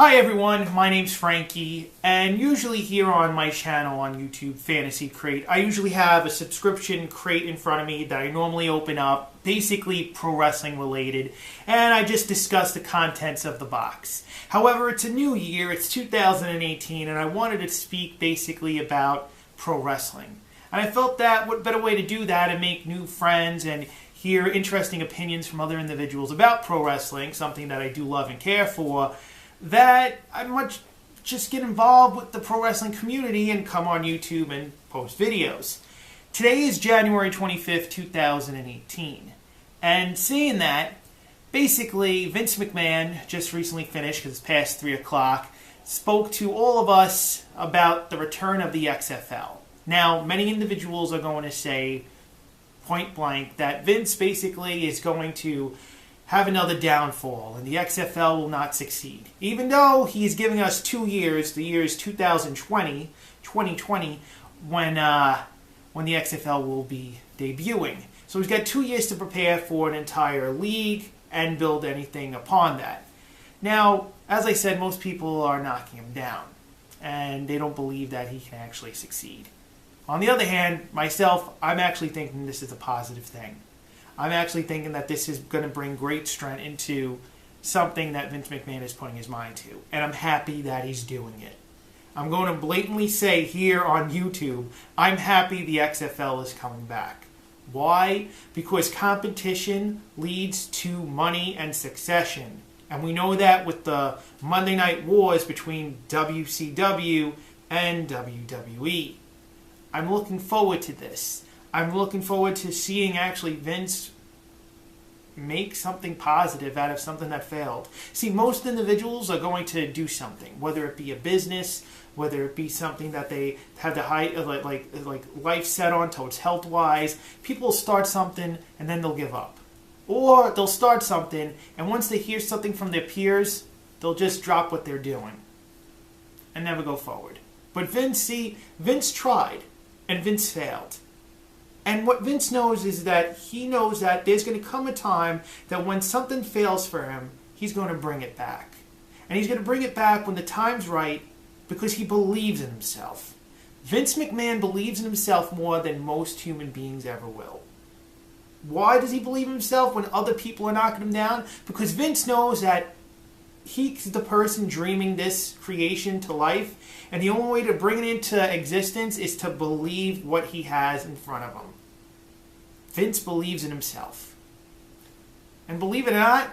Hi everyone, my name's Frankie, and usually here on my channel on YouTube, Fantasy Crate, I usually have a subscription crate in front of me that I normally open up, basically pro wrestling related, and I just discuss the contents of the box. However, it's a new year, it's 2018, and I wanted to speak basically about pro wrestling. And I felt that what better way to do that and make new friends and hear interesting opinions from other individuals about pro wrestling, something that I do love and care for, that I might just get involved with the pro wrestling community and come on YouTube and post videos. Today is January 25th, 2018. And saying that, basically Vince McMahon just recently finished, because it's past 3 o'clock, spoke to all of us about the return of the XFL. Now, many individuals are going to say, point blank, that Vince basically is going to have another downfall, and the XFL will not succeed. Even though he's giving us 2 years, the year is 2020, when the XFL will be debuting. So he's got 2 years to prepare for an entire league and build anything upon that. Now, as I said, most people are knocking him down, and they don't believe that he can actually succeed. On the other hand, myself, I'm actually thinking this is a positive thing. I'm actually thinking that this is going to bring great strength into something that Vince McMahon is putting his mind to. And I'm happy that he's doing it. I'm going to blatantly say here on YouTube, I'm happy the XFL is coming back. Why? Because competition leads to money and succession. And we know that with the Monday Night Wars between WCW and WWE. I'm looking forward to this. I'm looking forward to seeing actually Vince make something positive out of something that failed. See, most individuals are going to do something, whether it be a business, whether it be something that they have the high like life set on towards health-wise. People will start something and then they'll give up. Or they'll start something and once they hear something from their peers, they'll just drop what they're doing and never go forward. But Vince tried and Vince failed. And what Vince knows is that he knows that there's going to come a time that when something fails for him, he's going to bring it back. And he's going to bring it back when the time's right because he believes in himself. Vince McMahon believes in himself more than most human beings ever will. Why does he believe in himself when other people are knocking him down? Because Vince knows that he's the person dreaming this creation to life, and the only way to bring it into existence is to believe what he has in front of him. Vince believes in himself. And believe it or not,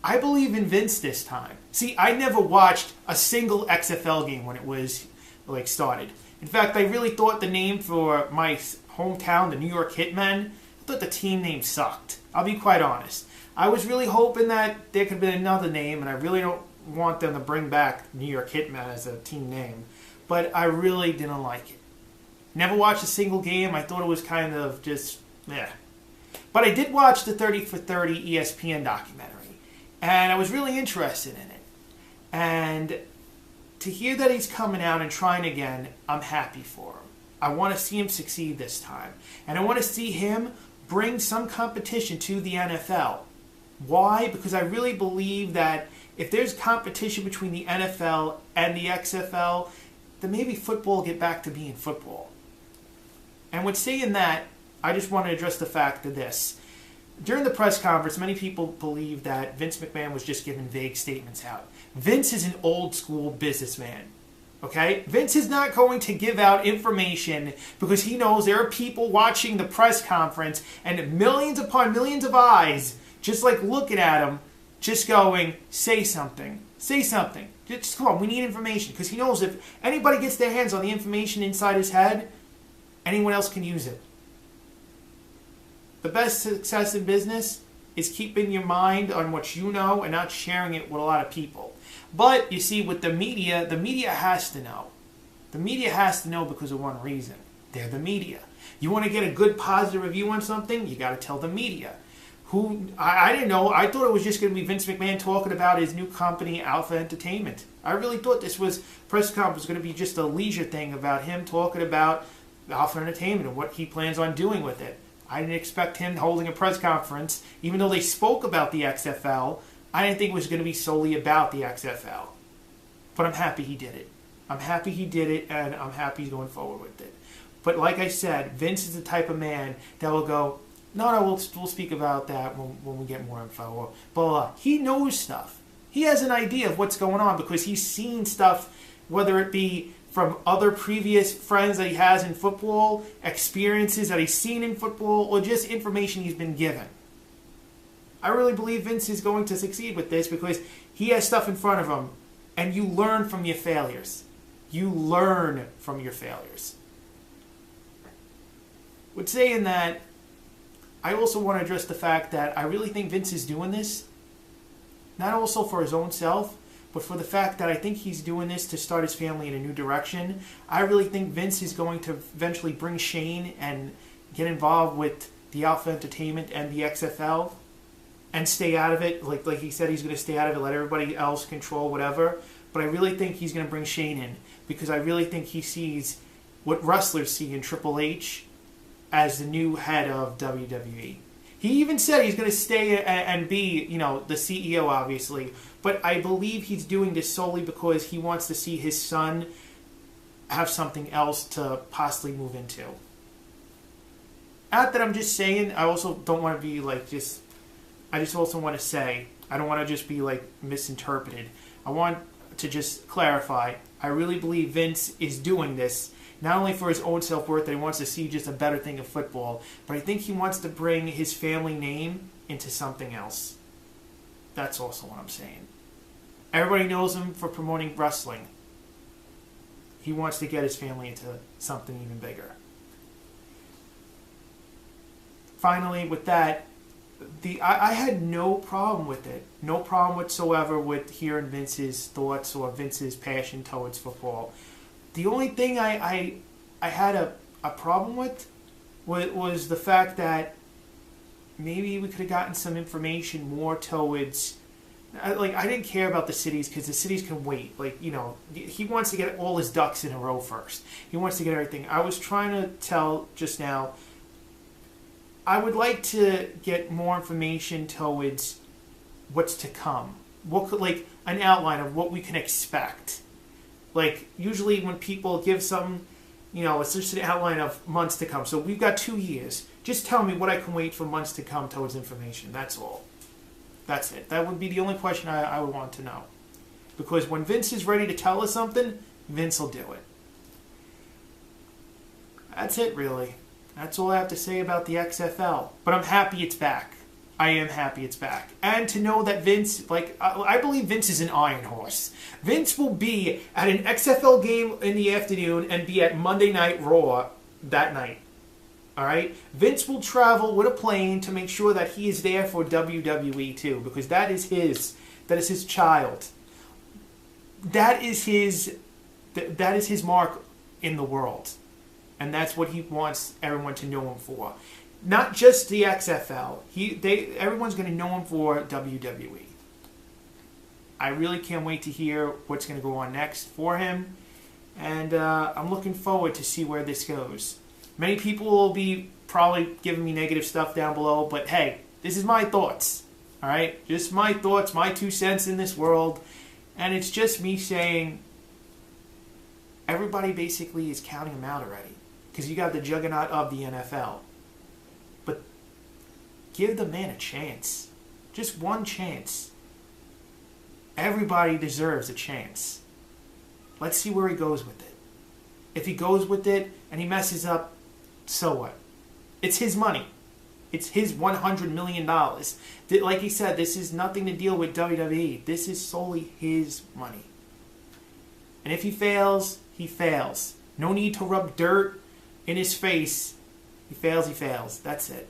I believe in Vince this time. See, I never watched a single XFL game when it was started. In fact, I really thought the name for my hometown, the New York Hitmen, I thought the team name sucked. I'll be quite honest. I was really hoping that there could have been another name, and I really don't want them to bring back New York Hitmen as a team name. But I really didn't like it. Never watched a single game. I thought it was kind of just, yeah. But I did watch the 30 for 30 ESPN documentary, and I was really interested in it. And to hear that he's coming out and trying again, I'm happy for him. I want to see him succeed this time. And I want to see him bring some competition to the NFL. Why? Because I really believe that if there's competition between the NFL and the XFL, then maybe football will get back to being football. And with saying that, I just want to address the fact of this. During the press conference, many people believe that Vince McMahon was just giving vague statements out. Vince is an old school businessman. Okay? Vince is not going to give out information because he knows there are people watching the press conference and millions upon millions of eyes just looking at him, just going, say something. Say something. Just come on, we need information. Because he knows if anybody gets their hands on the information inside his head, anyone else can use it. The best success in business is keeping your mind on what you know and not sharing it with a lot of people. But, you see, with the media has to know. The media has to know because of one reason. They're the media. You want to get a good, positive review on something, you got to tell the media. I didn't know. I thought it was just going to be Vince McMahon talking about his new company, Alpha Entertainment. I really thought this press conference was going to be just a leisure thing about him talking about Alpha Entertainment and what he plans on doing with it. I didn't expect him holding a press conference, even though they spoke about the XFL. I didn't think it was going to be solely about the XFL. But I'm happy he did it. I'm happy he did it, and I'm happy he's going forward with it. But like I said, Vince is the type of man that will go, no, we'll speak about that when we get more info. Or blah, blah, blah. He knows stuff. He has an idea of what's going on because he's seen stuff, whether it be from other previous friends that he has in football, experiences that he's seen in football, or just information he's been given. I really believe Vince is going to succeed with this because he has stuff in front of him, and you learn from your failures. You learn from your failures. With saying that, I also want to address the fact that I really think Vince is doing this, not also for his own self, but for the fact that I think he's doing this to start his family in a new direction. I really think Vince is going to eventually bring Shane and get involved with the Alpha Entertainment and the XFL and stay out of it. Like he said, he's going to stay out of it, let everybody else control whatever. But I really think he's going to bring Shane in because I really think he sees what wrestlers see in Triple H as the new head of WWE. He even said he's going to stay and be, the CEO, obviously. But I believe he's doing this solely because he wants to see his son have something else to possibly move into. Not that I'm just saying, I also don't want to be I just also want to say, I don't want to just be misinterpreted. I want to just clarify, I really believe Vince is doing this not only for his own self-worth that he wants to see just a better thing of football, but I think he wants to bring his family name into something else. That's also what I'm saying. Everybody knows him for promoting wrestling. He wants to get his family into something even bigger. Finally, with that, I had no problem with it. No problem whatsoever with hearing Vince's thoughts or Vince's passion towards football. The only thing I had a problem with was the fact that maybe we could have gotten some information more towards... I didn't care about the cities because the cities can wait. He wants to get all his ducks in a row first. He wants to get everything. I was trying to tell just now, I would like to get more information towards what's to come. An outline of what we can expect. Usually when people give something, it's just an outline of months to come. So we've got 2 years. Just tell me what I can wait for months to come towards information. That's all. That's it. That would be the only question I would want to know. Because when Vince is ready to tell us something, Vince will do it. That's it, really. That's all I have to say about the XFL. But I'm happy it's back. I am happy it's back. And to know that Vince, I believe Vince is an iron horse. Vince will be at an XFL game in the afternoon and be at Monday Night Raw that night. Alright? Vince will travel with a plane to make sure that he is there for WWE too. Because that is his child. That is his mark in the world. And that's what he wants everyone to know him for. Not just the XFL. Everyone's going to know him for WWE. I really can't wait to hear what's going to go on next for him. And I'm looking forward to see where this goes. Many people will be probably giving me negative stuff down below. But hey, this is my thoughts. Alright? Just my thoughts, my 2 cents in this world. And it's just me saying everybody basically is counting him out already. Because you got the juggernaut of the NFL. But give the man a chance. Just one chance. Everybody deserves a chance. Let's see where he goes with it. If he goes with it and he messes up, so what? It's his money. It's his $100 million. Like he said, this is nothing to deal with WWE. This is solely his money. And if he fails, he fails. No need to rub dirt in his face. He fails. That's it.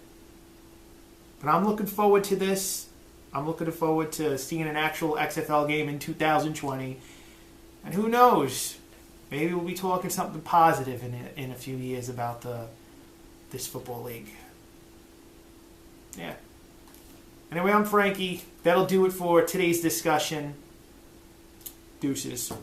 But I'm looking forward to this. I'm looking forward to seeing an actual XFL game in 2020. And who knows? Maybe we'll be talking something positive in a few years about this football league. Yeah. Anyway, I'm Frankie. That'll do it for today's discussion. Deuces.